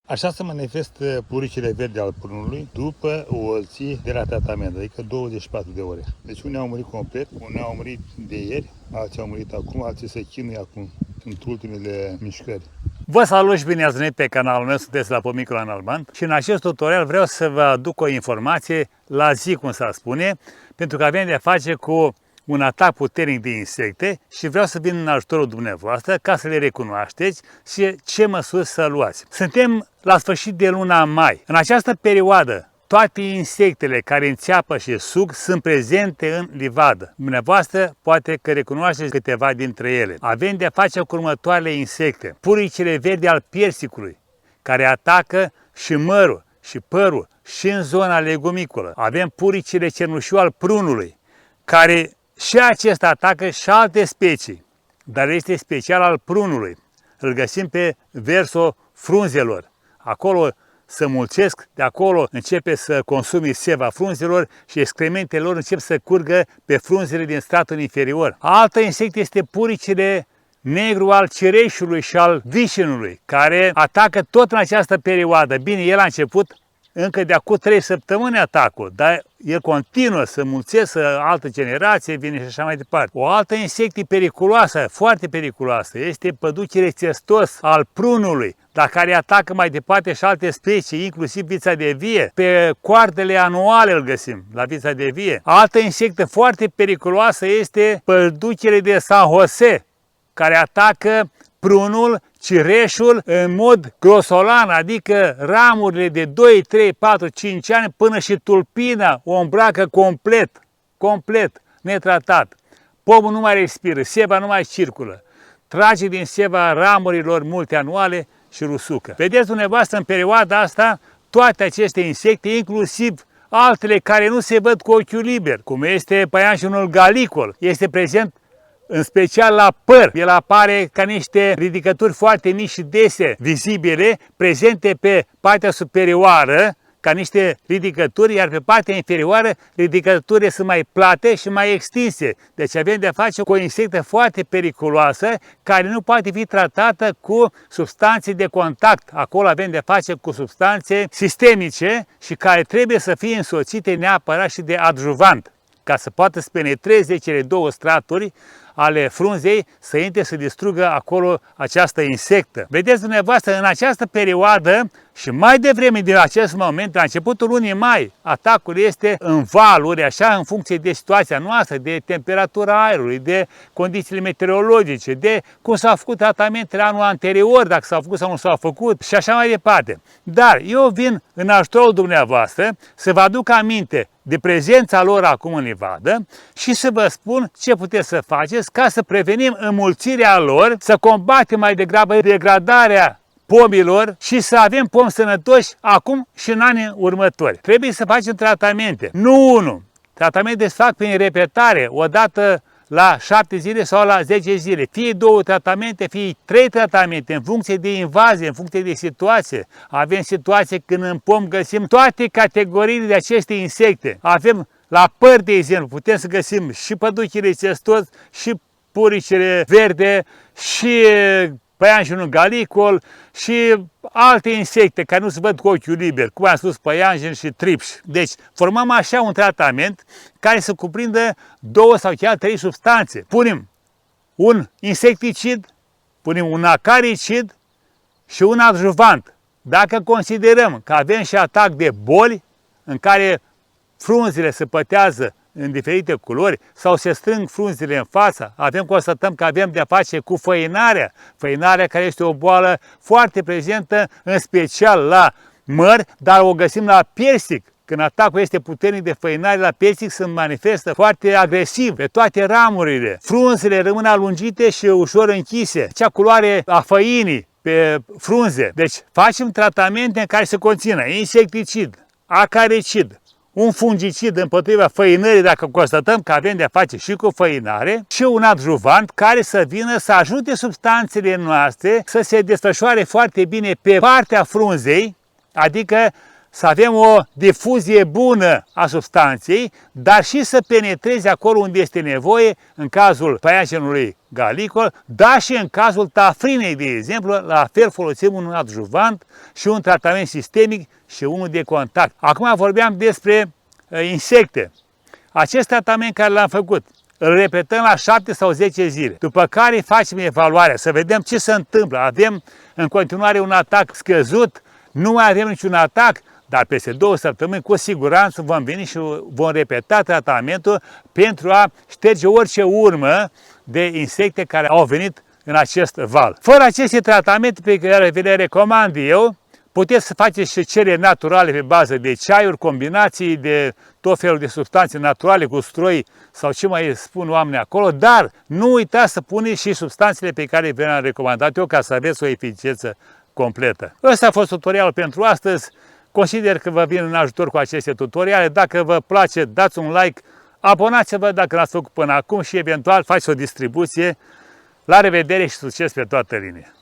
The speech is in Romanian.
Așa se manifestă puricile verzi al prunului după o zi de la tratament, adică 24 de ore. Deci unii au murit complet, unii au murit de ieri, alții au murit acum, alții se chinuie acum. Sunt ultimele mișcări. Vă salut și bine ați venit pe canalul meu, sunteți la Pomiculan Alban și în acest tutorial vreau să vă aduc o informație la zi, cum s-ar spune, pentru că avem de-a face cu un atac puternic de insecte și vreau să vin în ajutorul dumneavoastră ca să le recunoașteți și ce măsuri să luați. Suntem la sfârșit de luna mai. În această perioadă, toate insectele care înțeapă și sug sunt prezente în livadă. Dumneavoastră poate că recunoașteți câteva dintre ele. Avem de-a face cu următoarele insecte. Puricile verdi al persicului, care atacă și mărul, și părul, și în zona legumicolă. Avem puricile cenușiu al prunului, care și acesta atacă și alte specii, dar este special al prunului. Îl găsim pe versul frunzelor. Acolo se mulțesc, de acolo începe să consumi seva frunzelor și excrementele lor încep să curgă pe frunzele din stratul inferior. Altă insect este puricile negru al cireșului și al vișinului, care atacă tot în această perioadă. Bine, el a început încă de acum 3 săptămâni atacul, dar el continuă să mulțească, altă generație vine și așa mai departe. O altă insectă periculoasă, foarte periculoasă, este păduchile țestos al prunului, dar care atacă mai departe și alte specii, inclusiv vița de vie. Pe coardele anuale îl găsim, la vița de vie. Altă insectă foarte periculoasă este păduchile de San Jose, care atacă prunul, cireșul în mod grosolan, adică ramurile de 2, 3, 4, 5 ani până și tulpina o îmbracă complet, netratat. Pomul nu mai respiră, seva nu mai circulă. Trage din seva ramurilor multe anuale și rusucă. Vedeți dumneavoastră în perioada asta toate aceste insecte, inclusiv altele care nu se văd cu ochiul liber, cum este păianjenul galicol, este prezent în special la păr. El apare ca niște ridicături foarte mici și dese, vizibile, prezente pe partea superioară, ca niște ridicături, iar pe partea inferioară ridicăturile sunt mai plate și mai extinse. Deci avem de-a face cu o insectă foarte periculoasă, care nu poate fi tratată cu substanțe de contact. Acolo avem de-a face cu substanțe sistemice și care trebuie să fie însoțite neapărat și de adjuvant, ca să poată să penetreze cele două straturi ale frunzei, să intre să distrugă acolo această insectă. Vedeți dumneavoastră, în această perioadă și mai devreme din acest moment, la începutul lunii mai, atacul este în valuri, așa, în funcție de situația noastră, de temperatura aerului, de condițiile meteorologice, de cum s-au făcut tratamentele anul anterior, dacă s-au făcut sau nu s-au făcut și așa mai departe. Dar eu vin în ajutorul dumneavoastră să vă aduc aminte de prezența lor acum în livadă și să vă spun ce puteți să faceți ca să prevenim înmulțirea lor, să combatem mai degrabă degradarea pomilor și să avem pomi sănătoși acum și în anii următori. Trebuie să facem tratamente, nu unul. Tratamente se fac prin repetare, odată la 7 zile sau la 10 zile. Fie 2 tratamente, fie 3 tratamente, în funcție de invazie, în funcție de situație. Avem situații când în pom găsim toate categoriile de aceste insecte. Avem la păr, de exemplu, putem să găsim și păduchile țestos, și puricile verde, și păianjenul galicol și alte insecte care nu se văd cu ochiul liber, cum am spus, păianjen și tripși. Deci formăm așa un tratament care să cuprindă 2 sau chiar 3 substanțe. Punem un insecticid, punem un acaricid și un adjuvant. Dacă considerăm că avem și atac de boli în care frunzele se pătează în diferite culori sau se strâng frunzele în față, constatăm că avem de-a face cu făinarea. Făinarea care este o boală foarte prezentă, în special la măr, dar o găsim la persic. Când atacul este puternic de făinare, la persic se manifestă foarte agresiv pe toate ramurile. Frunzele rămân alungite și ușor închise. Cea culoare a făinii pe frunze. Deci facem tratamente în care se conțină insecticid, acaricid, un fungicid împotriva făinării, dacă constatăm că avem de-a face și cu făinare, și un adjuvant care să vină să ajute substanțele noastre să se desfășoare foarte bine pe partea frunzei, adică să avem o difuzie bună a substanței, dar și să penetreze acolo unde este nevoie, în cazul paiajenului galicol, dar și în cazul tafrinei, de exemplu, la fel folosim un adjuvant și un tratament sistemic și unul de contact. Acum vorbeam despre insecte. Acest tratament care l-am făcut, îl repetăm la 7 sau 10 zile, după care facem evaluarea, să vedem ce se întâmplă. Avem în continuare un atac scăzut, nu mai avem niciun atac, dar peste 2 săptămâni cu siguranță vom veni și vom repeta tratamentul pentru a șterge orice urmă de insecte care au venit în acest val. Fără aceste tratamente pe care vi le recomand eu, puteți să faceți și cele naturale pe bază de ceaiuri, combinații de tot felul de substanțe naturale cu stroi sau ce mai spun oamenii acolo, dar nu uitați să puneți și substanțele pe care vi-le-am recomandat eu ca să aveți o eficiență completă. Ăsta a fost tutorialul pentru astăzi. Consider că vă vin în ajutor cu aceste tutoriale. Dacă vă place, dați un like, abonați-vă dacă l-ați făcut până acum și eventual faceți o distribuție. La revedere și succes pe toată linia!